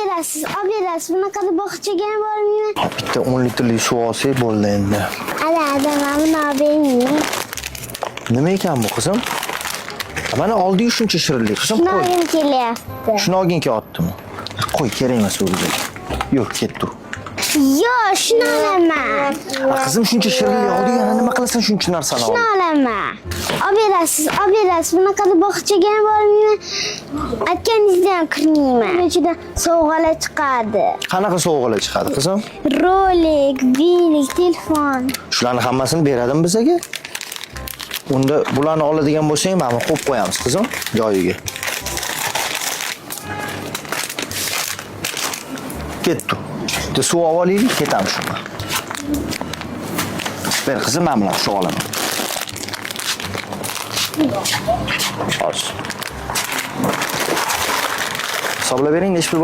berasiz. Bunaqada bog'chaga ham bormayman. Bitta 10 litrlik suv olsak bo'ldi endi. Ada, mana buni olib bering. Nima ekan bu qizim? Mana oldi-yu shuncha shirinlik. Qizim Shuni qo'y. olgim kelyapti. Shuni olgin kelyaptimi? Qo'y, kerak emas o'ziga. Yo'q, ketdi. Yo'q, shuni olaman. Qizim shuncha shirinlik oldi, yana nima qilasan shuncha narsani Shuni oldi? olaman. Olib berasiz. Bunaqada bog'chaga ham bormayman. Aytganingizda ham kirmayman. Ichidan sovg'alar chiqadi. Qanaqa sovg'alar chiqadi, qizim? Rolik, bilik, telefon. Shularni hammasini beradimi bizga? Unda bularni oladigan bo'lsang, mana qo'yib qo'yamiz, qizim, joyiga. Ketdi. Bitta suv olib olaylik, ketamiz shunga. Ber, qizim, men bilan suv olaman. Hozir. Hisoblab bering, necha pul